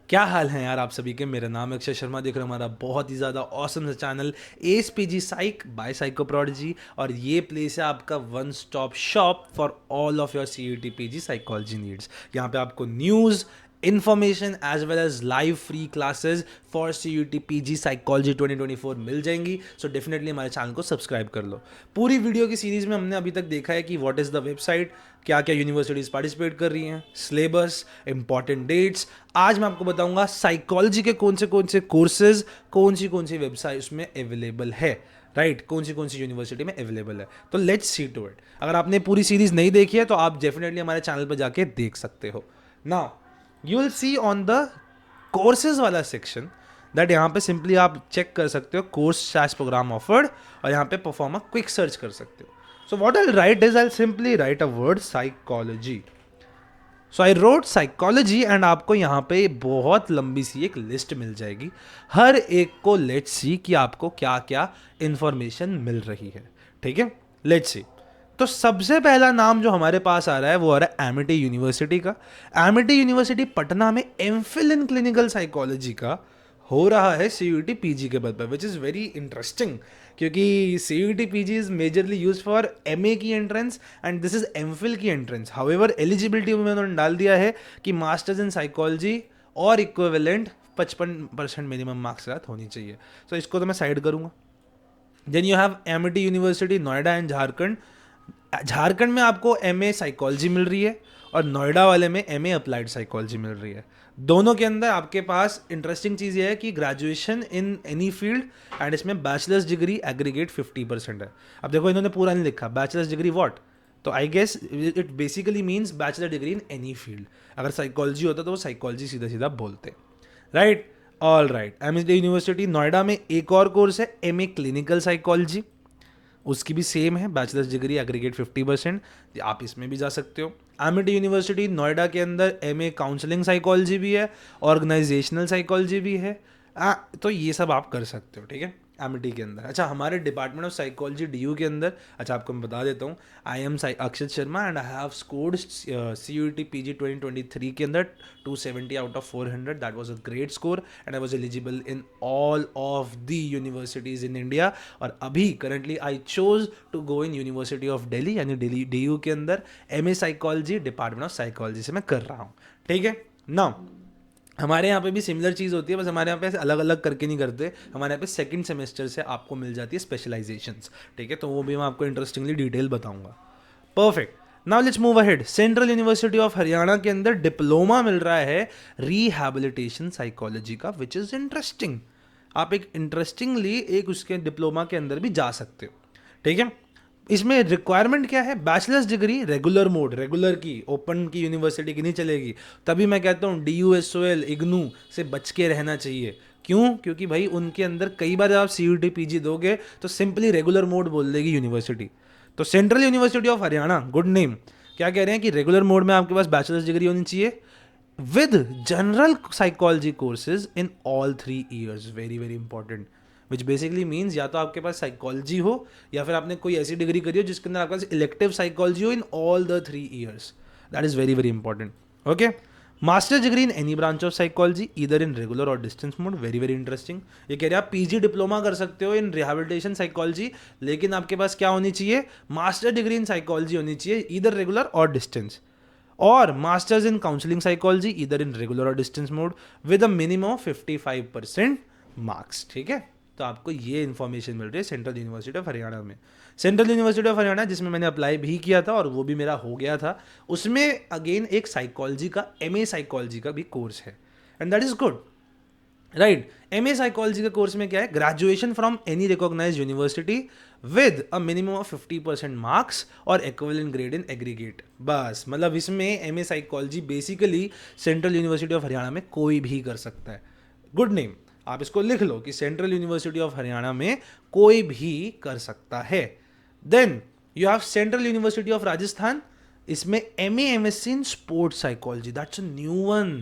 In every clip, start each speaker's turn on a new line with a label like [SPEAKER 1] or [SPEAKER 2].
[SPEAKER 1] क्या हाल है यार आप सभी के। मेरा नाम है अक्षय शर्मा। देख रहे हो हमारा बहुत ही ज़्यादा ऑसम सा channel ASPG psych by psycho prodigy, और ये प्लेस है आपका one stop shop for all of your CUET PG psychology needs. यहाँ पे आपको news, information as well as live free classes for CUET PG psychology 2024 मिल जाएंगी। सो डेफिनेटली हमारे चैनल को सब्सक्राइब कर लो। पूरी वीडियो की सीरीज में हमने अभी तक देखा है कि व्हाट इज़ द वेबसाइट, क्या क्या यूनिवर्सिटीज़ पार्टिसिपेट कर रही हैं, सिलेबस, इंपॉर्टेंट डेट्स। आज मैं आपको बताऊंगा साइकोलॉजी के कौन से कोर्सेज कौन सी वेबसाइट उसमें अवेलेबल है, राइट, कौन सी यूनिवर्सिटी में अवेलेबल है। तो लेट्स सी टू इट। अगर आपने पूरी सीरीज नहीं देखी है तो आप डेफिनेटली हमारे चैनल पर जाके देख सकते हो। Now you will see on the courses वाला सेक्शन दैट यहाँ पे सिंपली आप चेक कर सकते हो कोर्स स्लैश प्रोग्राम ऑफर्ड, और यहाँ पे परफॉर्म क्विक सर्च कर सकते हो। So what I right is I simply write a word psychology. So I road psychology and आपको यहाँ पे बहुत लंबी सी एक लिस्ट मिल जाएगी। हर एक को लेट्स सी कि आपको क्या क्या इंफॉर्मेशन मिल रही है। ठीक है, लेट्स सी। तो सबसे पहला नाम जो हमारे पास आ रहा है वो आ रहा है एमिटी यूनिवर्सिटी का। एमिटी यूनिवर्सिटी पटना में एमफिल इन क्लिनिकल साइकोलॉजी का हो रहा है सीयूटी पीजी के बल पर, विच इज़ वेरी इंटरेस्टिंग, क्योंकि CUT PG is majorly use for MA की entrance and this is MPhil की एंट्रेंस। हाउएवर एलिजिबिलिटी में उन्होंने डाल दिया है कि मास्टर्स इन साइकोलॉजी और इक्विवेलेंट 55% मिनिमम मार्क्स के साथ होनी चाहिए। तो इसको तो मैं साइड करूंगा। Then you have Amity university Noida and Jharkhand. Jharkhand में आपको एमए साइकोलॉजी मिल रही है और नोएडा वाले में एमए अप्लाइड साइकोलॉजी मिल रही है। दोनों के अंदर आपके पास इंटरेस्टिंग चीज़ ये है कि graduation in any field and इसमें बैचलर्स डिग्री एग्रीगेट 50% है। अब देखो इन्होंने पूरा नहीं लिखा बैचलर्स डिग्री व्हाट, तो I guess it basically means bachelor degree in any field. अगर साइकोलॉजी होता तो वो साइकोलॉजी सीधा सीधा बोलते, right. All right, MSD university Noida में एक और कोर्स है एमए क्लिनिकल साइकोलॉजी, उसकी भी सेम है बैचलर्स डिग्री एग्रीगेट 50%, आप इसमें भी जा सकते हो। एमिटी यूनिवर्सिटी नोएडा के अंदर एमए काउंसलिंग साइकोलॉजी भी है, ऑर्गेनाइजेशनल साइकोलॉजी भी है। तो ये सब आप कर सकते हो, ठीक है, एमिटी के अंदर। अच्छा, हमारे डिपार्टमेंट ऑफ साइकोलॉजी डीयू के अंदर, अच्छा आपको मैं बता देता हूँ, I am Akshit Sharma and I have scored CUET PG 2023 के अंदर 270 out of 400। That was a great score and I was eligible in all of the universities in India. और अभी currently I chose to go in university of Delhi, यानी Delhi DU के अंदर MA psychology department of psychology से मैं कर रहा हूँ। ठीक है, नाउ हमारे यहाँ पे भी सिमिलर चीज़ होती है, बस हमारे यहाँ पे अलग अलग करके नहीं करते। हमारे यहाँ पे सेकंड सेमेस्टर से आपको मिल जाती है स्पेशलाइजेशंस, ठीक है, तो वो भी मैं आपको इंटरेस्टिंगली डिटेल बताऊंगा। Perfect, now let's move ahead. Central university of Haryana के अंदर डिप्लोमा मिल रहा है रिहैबिलिटेशन साइकोलॉजी का, विच इज़ इंटरेस्टिंग। आप एक इंटरेस्टिंगली एक उसके डिप्लोमा के अंदर भी जा सकते हो, ठीक है। इसमें रिक्वायरमेंट क्या है, bachelors degree regular mode, regular की, ओपन की यूनिवर्सिटी की नहीं चलेगी। तभी मैं कहता हूँ DUSOL इग्नू से बच के रहना चाहिए। क्यों? क्योंकि भाई उनके अंदर कई बार जब आप CUT PG दोगे तो सिंपली रेगुलर मोड बोल देगी यूनिवर्सिटी। तो central university of Haryana, good name, क्या कह रहे हैं कि रेगुलर मोड में आपके पास बैचलर्स डिग्री होनी चाहिए with general psychology courses in all 3 years, very very important. Which basically means या तो आपके पास साइकोलॉजी हो या फिर आपने कोई ऐसी डिग्री करी हो जिसके अंदर आपके पास इलेक्टिव साइकोलॉजी हो in all the 3 years। That is very very important. Okay, master degree in any branch of psychology either in regular और distance mode, very very interesting. ये कह रहे हैं आप PG डिप्लोमा कर सकते हो इन रिहैबिलिटेशन साइकोलॉजी, लेकिन आपके पास क्या होनी चाहिए, मास्टर डिग्री इन साइकोलॉजी होनी चाहिए ईदर रेगुलर और डिस्टेंस, और मास्टर्स इन काउंसलिंग साइकोलॉजी इधर इन रेगुलर और distance mode with a minimum of 55% marks. ठीक है, तो आपको ये इन्फॉर्मेशन मिल रही है सेंट्रल यूनिवर्सिटी ऑफ हरियाणा में। सेंट्रल यूनिवर्सिटी ऑफ हरियाणा जिसमें मैंने अप्लाई भी किया था और वो भी मेरा हो गया था, उसमें अगेन एक साइकोलॉजी का MA साइकोलॉजी का भी कोर्स है and that is good, right. MA psychology के कोर्स में क्या है, graduation from any recognised university with a minimum of 50% marks और इक्विवेलेंट ग्रेड इन एग्रीगेट। बस मतलब इसमें MA psychology basically central university of Haryana में कोई भी कर सकता है। गुड नेम, आप इसको लिख लो कि सेंट्रल यूनिवर्सिटी ऑफ हरियाणा में कोई भी कर सकता है। Then you have central university of Rajasthan, इसमें MA MSc in sports psychology, that's a new one,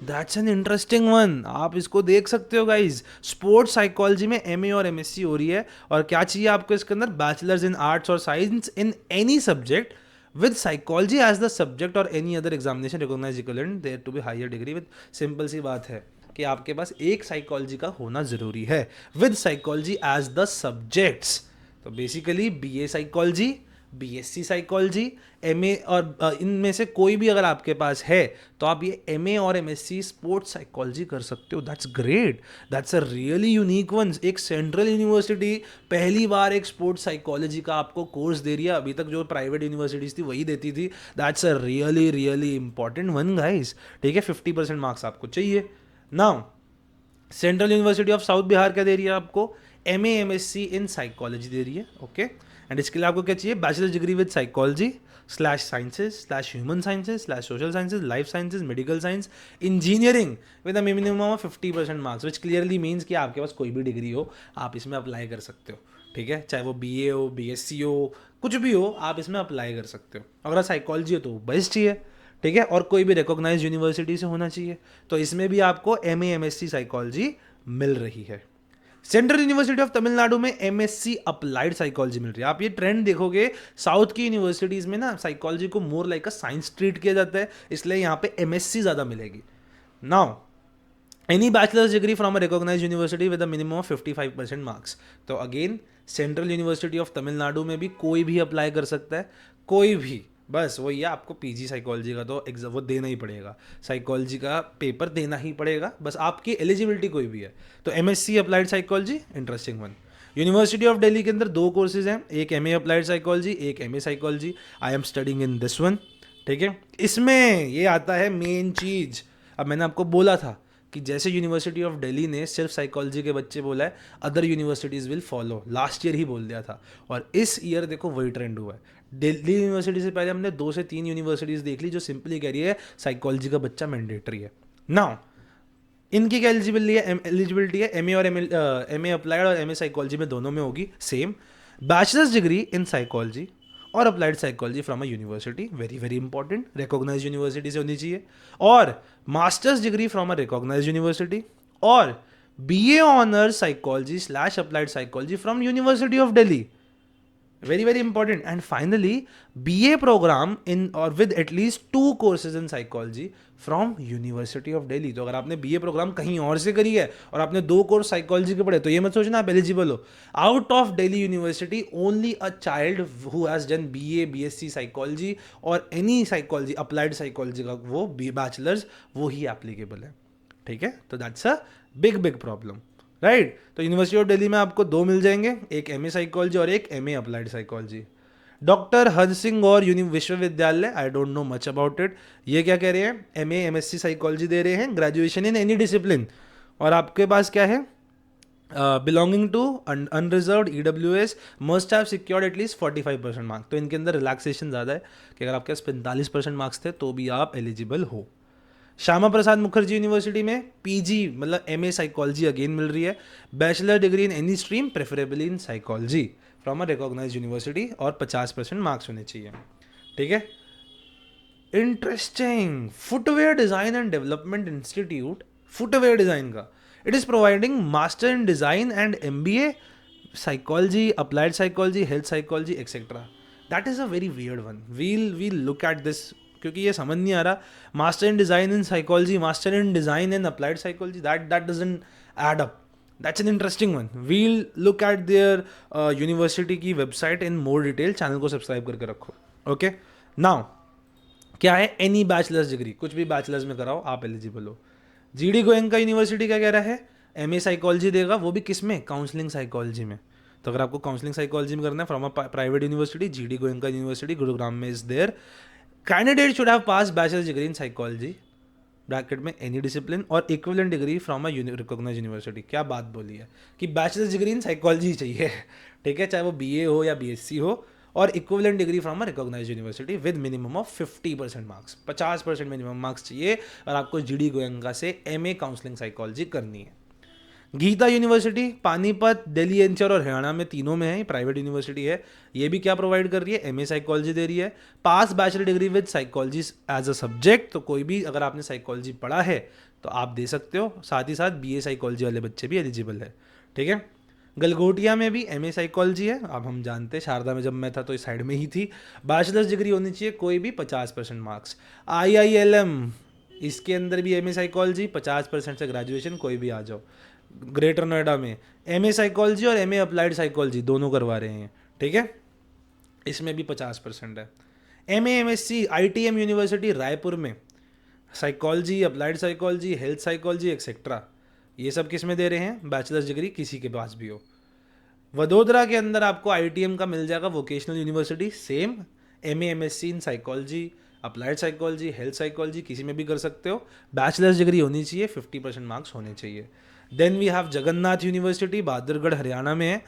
[SPEAKER 1] that's an interesting one. आप इसको देख सकते हो गाइज, स्पोर्ट्स साइकोलॉजी में MA और MSc हो रही है, और क्या चाहिए आपको इसके अंदर, बैचलर्स इन आर्ट्स और science in any subject with psychology as the subject और any other examination recognise equivalent there to be higher degree with, simple सी बात है कि आपके पास एक साइकोलॉजी का होना जरूरी है with psychology as the subjects. तो basically BA psychology, BSc psychology, MA और इनमें से कोई भी अगर आपके पास है तो आप ये एमए और एमएससी स्पोर्ट्स साइकोलॉजी कर सकते हो। That's great, that's a really unique one. एक सेंट्रल यूनिवर्सिटी पहली बार एक स्पोर्ट्स साइकोलॉजी का आपको कोर्स दे रही है, अभी तक जो प्राइवेट यूनिवर्सिटीज थी वही देती थी। That's a really really important one guys, ठीक है। 50% मार्क्स आपको चाहिए। Now central university of south Bihar क्या दे रही है आपको, एमए एमएससी इन साइकोलॉजी दे रही है, ओके। एंड इसके लिए आपको क्या चाहिए, bachelor degree with psychology slash sciences slash human sciences slash social sciences, life sciences, medical science, engineering with a minimum of 50% marks, which clearly means कि आपके पास कोई भी डिग्री हो आप इसमें अप्लाई कर सकते हो, ठीक है। चाहे वो बीए हो, बीएससी हो, कुछ भी हो, आप इसमें अप्लाई कर सकते हो। अगर साइकोलॉजी हो तो बेस्ट चाहिए, ठीक है, और कोई भी रिकॉग्नाइज यूनिवर्सिटी से होना चाहिए। तो इसमें भी आपको एमए एमएससी साइकोलॉजी मिल रही है। सेंट्रल यूनिवर्सिटी ऑफ तमिलनाडु में एमएससी अप्लाइड साइकोलॉजी मिल रही है। आप ये ट्रेंड देखोगे साउथ की यूनिवर्सिटीज में ना साइकोलॉजी को more like a science treat किया जाता है, इसलिए यहाँ पे एमएससी ज्यादा मिलेगी। Now any bachelor's degree from a recognise university with a minimum of 55% marks. तो again central university of Tamil Nadu में भी कोई भी अप्लाई कर सकता है, कोई भी। बस वही है, आपको पीजी साइकोलॉजी का तो एग्जाम वो देना ही पड़ेगा, साइकोलॉजी का पेपर देना ही पड़ेगा, बस आपकी एलिजिबिलिटी कोई भी है। तो MSc applied psychology interesting one. University of Delhi के अंदर 2 कोर्सेज हैं, एक एमए अप्लाइड साइकोलॉजी, एक MA psychology. I am studying in this one, ठीक है। इसमें ये आता है मेन चीज, अब मैंने आपको बोला था कि जैसे यूनिवर्सिटी ऑफ दिल्ली ने सिर्फ साइकोलॉजी के बच्चे बोला है, other universities will follow, last year ही बोल दिया था, और इस ईयर देखो वही ट्रेंड हुआ है। दिल्ली यूनिवर्सिटी से पहले हमने 2 से 3 यूनिवर्सिटीज़ देख ली जो सिंपली कह रही है साइकोलॉजी का बच्चा मैंडेटरी है। नाउ इनकी क्या एलिजिबिलिटी है, एमए और एमए अप्लाइड और एमए साइकोलॉजी में दोनों में होगी same. Bachelors degree in psychology और applied psychology from a university, very very important, recognise university से होनी चाहिए। और masters degree from a recognise university, और BA honours psychology slash applied psychology from university of Delhi, very very important. And finally BA program in or with at least 2 courses in psychology from University of Delhi। तो अगर आपने BA programme कहीं और से करी है और आपने 2 कोर्स साइकोलॉजी के पढ़े तो ये मत सोचना आप एलिजिबल हो। Out of Delhi university only a child who has done BA BSc psychology और एनी साइकोलॉजी अप्लाइड साइकोलॉजी का वो बैचलर्स वो ही एप्लीकेबल है, ठीक है। तो that's a big big problem, right. तो यूनिवर्सिटी ऑफ दिल्ली में आपको 2 मिल जाएंगे, एक एमए साइकोलॉजी और एक एमए अप्लाइड साइकोलॉजी। डॉक्टर हर सिंह और विश्वविद्यालय, I don't know much about it, ये क्या कह रहे हैं, एमए एमएससी साइकोलॉजी दे रहे हैं, ग्रेजुएशन इन एनी डिसिप्लिन, और आपके पास क्या है, belonging to unreserved EWS must have secured at least 45% marks. तो इनके अंदर रिलैक्सेशन ज़्यादा है कि अगर आपके पास 45% मार्क्स थे तो भी आप एलिजिबल हो। श्यामा प्रसाद मुखर्जी यूनिवर्सिटी में पीजी मतलब एमए साइकोलॉजी अगेन मिल रही है, bachelor degree in any stream preferably in psychology from a recognise university, और 50% मार्क्स होने चाहिए, ठीक है। Interesting, footwear design and development institute, footwear design का, it is providing master in design and MBA psychology, applied psychology, health psychology etcetera. That is a very weird one, we'll look at this, क्योंकि ये समझ नहीं आ रहा, master in design in psychology, master in design in applied psychology, that doesn't add up. That's an interesting one, we'll look at their university की website in more detail. Channel को subscribe करके रखो, ओके। नाउ क्या है, any bachelor's degree, कुछ भी bachelors में कराओ आप एलिजिबल हो। GD गोयनका यूनिवर्सिटी क्या कह रहा है, एमए साइकोलॉजी देगा, वो भी किस में, काउंसलिंग साइकोलॉजी में। तो अगर आपको काउंसलिंग साइकोलॉजी में करना है from a private university, GD Goenka university Gurugram में is there. Candidate should have pass bachelors degree in psychology bracket में एनी डिसिप्लिन और equivalent degree from a recognise university. क्या बात बोली है कि बैचलर्स डिग्री इन साइकोलॉजी चाहिए, ठीक है, चाहे वो BA हो या BSc हो, और equivalent degree from a recognise university with minimum of 50% marks, 50% minimum marks चाहिए, और आपको GD गोयनका से MA काउंसलिंग साइकोलॉजी करनी है। गीता यूनिवर्सिटी पानीपत, दिल्ली एनसीआर और हरियाणा में, तीनों में है, प्राइवेट यूनिवर्सिटी है। ये भी क्या प्रोवाइड कर रही है, MA साइकोलॉजी दे रही है, pass bachelor degree with psychology as a subject. तो कोई भी अगर आपने साइकोलॉजी पढ़ा है तो आप दे सकते हो, साथ ही साथ BA साइकोलॉजी वाले बच्चे भी एलिजिबल है, ठीक है। गलगोटिया में भी एमए साइकोलॉजी है, अब हम जानते हैं शारदा में जब मैं था तो इस साइड में ही थी। बैचलर्स डिग्री होनी चाहिए, कोई भी 50% मार्क्स। IILM इसके अंदर भी एमए साइकोलॉजी 50% से ग्रेजुएशन, कोई भी आ जाओ। ग्रेटर नोएडा में एमए साइकोलॉजी और एमए अप्लाइड साइकोलॉजी दोनों करवा रहे हैं, ठीक है, इसमें भी 50% है। MA MSc ITM university Raipur में psychology, applied psychology, health psychology etcetera, ये सब किस में दे रहे हैं, बैचलर्स डिग्री किसी के पास भी हो। वडोदरा के अंदर आपको ITM का मिल जाएगा, vocational university, same MA MSc in psychology, applied psychology, health psychology किसी में भी कर सकते हो। बैचलर्स डिग्री होनी चाहिए, 50% मार्क्स होने चाहिए। Then we have Jagannath university Bahadurgarh Haryana में है,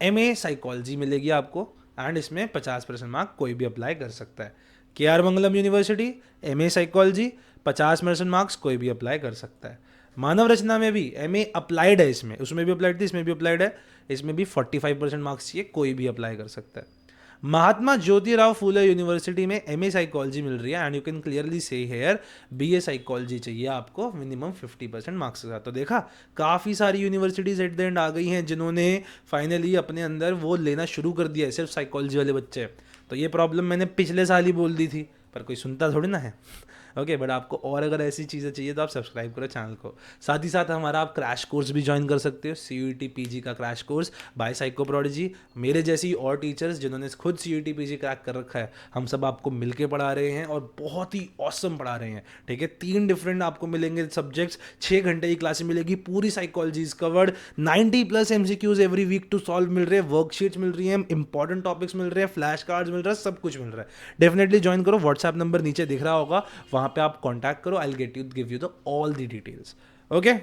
[SPEAKER 1] MA साइकोलॉजी मिलेगी आपको एंड इसमें 50% मार्क कोई भी अप्लाई कर सकता है। KR मंगलम यूनिवर्सिटी MA साइकोलॉजी 50% मार्क्स कोई भी अप्लाई कर सकता है। मानव रचना में भी MA अप्लाइड है, इसमें उसमें भी अप्लाइड थी, इसमें भी अप्लाइड है, इसमें भी 45% मार्क्स चाहिए, कोई भी अप्लाई कर सकता है। महात्मा ज्योतिराव फूले यूनिवर्सिटी में MA साइकोलॉजी मिल रही है एंड यू कैन क्लियरली से हेयर BA साइकोलॉजी चाहिए आपको मिनिमम 50% मार्क्स के साथ। तो देखा काफ़ी सारी यूनिवर्सिटीज एट द एंड आ गई हैं जिन्होंने फाइनली अपने अंदर वो लेना शुरू कर दिया है, सिर्फ साइकोलॉजी वाले बच्चे। तो ये प्रॉब्लम मैंने पिछले साल ही बोल दी थी, पर कोई सुनता थोड़ी ना है। ओके बट आपको और अगर ऐसी चीज़ें चाहिए तो आप सब्सक्राइब करो चैनल को। साथ ही साथ हमारा आप क्रैश कोर्स भी ज्वाइन कर सकते हो, CUET PG का crash course by psycho prodigy. मेरे जैसी और टीचर्स जिन्होंने खुद CUET PG क्रैक कर रखा है, हम सब आपको मिलके पढ़ा रहे हैं और बहुत ही ऑसम पढ़ा रहे हैं, ठीक है। 3 डिफरेंट आपको मिलेंगे सब्जेक्ट्स, 6 घंटे की क्लासें मिलेगी, पूरी psychologies covered, 90+ MCQs every week to solve मिल रहे हैं, वर्कशीट्स मिल रही हैं, इंपॉर्टेंट टॉपिक्स मिल रहे हैं, फ्लैश कार्ड्स मिल रहा है, सब कुछ मिल रहा है। डेफिनेटली ज्वाइन करो, व्हाट्सएप नंबर नीचे दिख रहा होगा, वहाँ पे आप कांटेक्ट करो, I will give you the all the details. Okay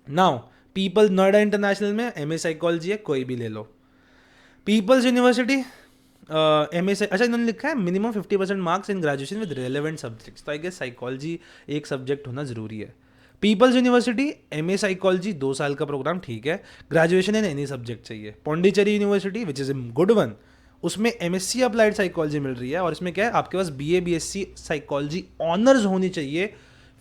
[SPEAKER 1] now people Noida international में MA साइकोलॉजी है, कोई भी ले लो। पीपल्स यूनिवर्सिटी MA से, अच्छा इन्होंने लिखा है minimum 50% marks in graduation with relevant subjects, तो आई गेस साइकोलॉजी एक सब्जेक्ट होना जरूरी है। पीपल्स यूनिवर्सिटी MA साइकोलॉजी 2 साल का प्रोग्राम, ठीक है, ग्रेजुएशन इन एनी सब्जेक्ट चाहिए। Pondicherry university which is a good one, उसमें MSc अप्लाइड साइकोलॉजी मिल रही है और इसमें क्या है, आपके पास BA BSc साइकोलॉजी ऑनर्स होनी चाहिए,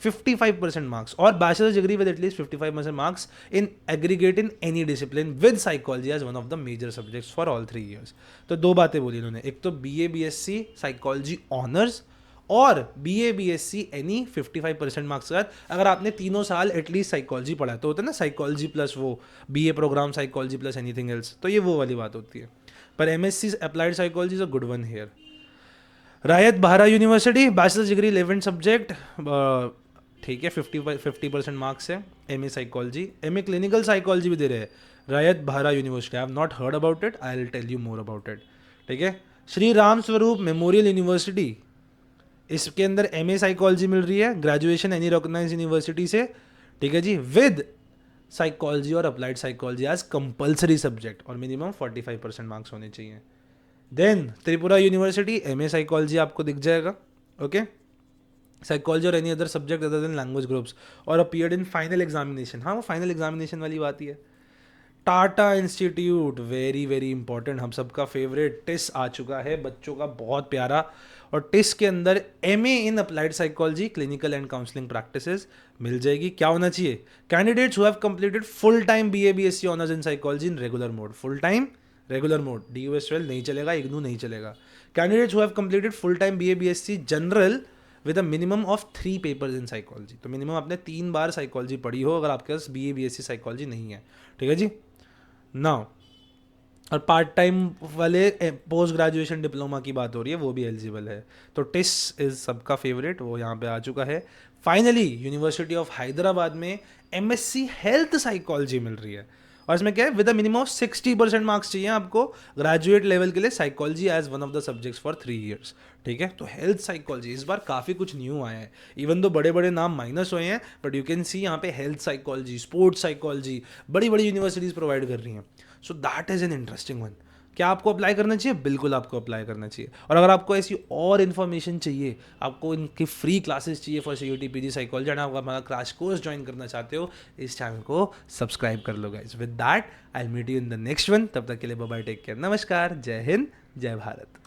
[SPEAKER 1] 55% मार्क्स, और bachelors degree with at least 55% marks in aggregate in any discipline with psychology as one of the major subjects for all 3 years। तो 2 बातें बोली इन्होंने, एक तो BA BSc साइकोलॉजी ऑनर्स और BA BSc एनी 55% मार्क्स के साथ। अगर आपने 3 साल एटलीस्ट साइकोलॉजी पढ़ा तो होता है ना, साइकोलॉजी प्लस वो BA program psychology plus anything else, तो ये वो वाली बात होती है। पर MSc applied psychology is a good one here. Rayat Bahra university bachelors degree 11 subject, ठीक है, 50% मार्क्स है, MA psychology, MA clinical psychology भी दे रहे हैं Rayat Bahra university. I have not heard about it, I will tell you more about it, ठीक है। Shri Ram Swaroop memorial university, इसके अंदर MA साइकोलॉजी मिल रही है, ग्रेजुएशन एनी रिकॉग्नाइज्ड यूनिवर्सिटी से, ठीक है जी, विद साइकोलॉजी और applied psychology as compulsory subject और मिनिमम 45% मार्क्स होने चाहिए। Then Tripura university MA psychology आपको दिख जाएगा, ओके, साइकोलॉजी और any other subject other than language groups और अपीयर्ड इन फाइनल एग्जामिनेशन, हाँ वो फाइनल एग्जामिनेशन वाली बात ही है। Tata institute very very important, हम सबका फेवरेट, टिस आ चुका है, बच्चों का बहुत प्यारा, और टिस के अंदर MA in applied psychology clinical and counselling practices मिल जाएगी। क्या होना चाहिए, candidates who have completed full time BA BSc honours in psychology in regular mode, full time regular mode, DUS 12 नहीं चलेगा, इग्नू नहीं चलेगा। Candidates who have completed full time BA BSc general with a minimum of 3 papers in psychology, तो minimum आपने 3 बार psychology पढ़ी हो अगर आपके पास BA BSc साइकोलॉजी नहीं है, ठीक है जी। नाउ और पार्ट टाइम वाले पोस्ट ग्रेजुएशन डिप्लोमा की बात हो रही है, वो भी एलिजिबल है। तो टिस इज सबका फेवरेट, वो यहाँ पे आ चुका है। फाइनली यूनिवर्सिटी ऑफ हैदराबाद में MSc हेल्थ साइकोलॉजी मिल रही है और इसमें क्या है, with a minimum of 60% marks चाहिए आपको ग्रेजुएट लेवल के लिए, psychology as one of the subjects for 3 years, ठीक है। तो हेल्थ साइकोलॉजी इस बार काफ़ी कुछ न्यू आया है, इवन दो बड़े बड़े नाम माइनस हुए हैं, बट यू कैन सी यहाँ पे हेल्थ साइकोलॉजी, स्पोर्ट्स साइकोलॉजी बड़ी बड़ी यूनिवर्सिटीज़ प्रोवाइड कर रही हैं। So that is an interesting one. क्या आपको अप्लाई करना चाहिए? बिल्कुल आपको अप्लाई करना चाहिए। और अगर आपको ऐसी और इन्फॉर्मेशन चाहिए, आपको इनकी फ्री क्लासेस चाहिए for CUET PG psychology, and आप हमारा क्रैश कोर्स ज्वाइन करना चाहते हो, इस चैनल को सब्सक्राइब कर लो guys. With that I will meet you in the next one, तब तक के लिए बाय बाय, टेक केयर, नमस्कार, जय हिंद, जय भारत।